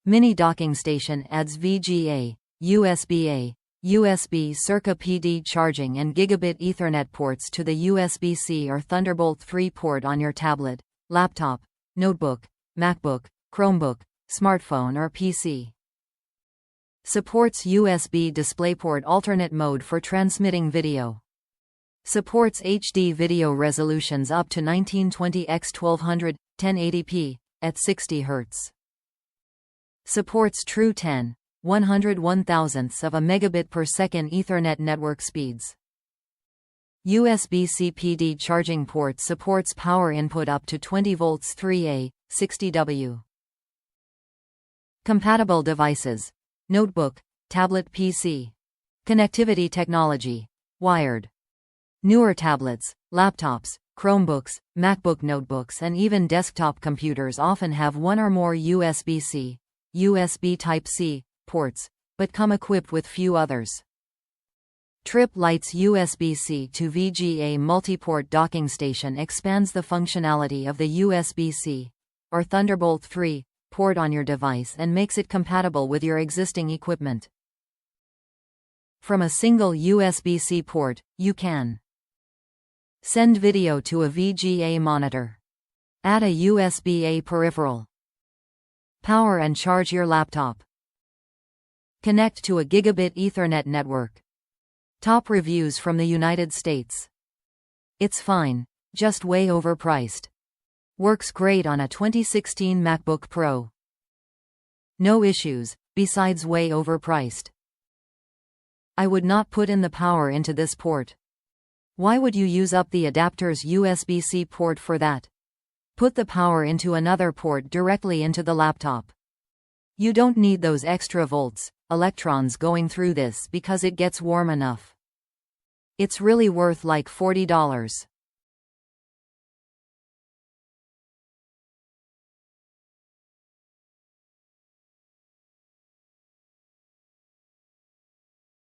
Mini docking station adds VGA, USB-A, USB circa PD charging and Gigabit Ethernet ports to the USB-C or Thunderbolt 3 port on your tablet, laptop, notebook, MacBook, Chromebook, smartphone or PC. Supports USB DisplayPort Alternate Mode for transmitting video. Supports HD video resolutions up to 1920 x 1200, 1080p, at 60 Hz. Supports true 10/101,000ths of a megabit per second Ethernet network speeds. USB-C PD charging port supports power input up to 20 volts 3A, 60W. Compatible devices: notebook, tablet, PC. Connectivity technology: wired. Newer tablets, laptops, Chromebooks, MacBook notebooks and even desktop computers often have one or more USB-C, USB Type-C ports, but come equipped with few others. Tripp Lite's USB-C to VGA Multiport docking station expands the functionality of the USB-C, or Thunderbolt 3, port on your device and makes it compatible with your existing equipment. From a single USB-C port, you can send video to a VGA monitor, add a USB-A peripheral, power and charge your laptop, connect to a Gigabit Ethernet network. Top reviews from the United States. It's fine, just way overpriced. Works great on a 2016 MacBook Pro. No issues, besides way overpriced. I would not put in the power into this port. Why would you use up the adapter's USB-C port for that? Put the power into another port directly into the laptop. You don't need those extra volts, electrons going through this because it gets warm enough. It's really worth like $40.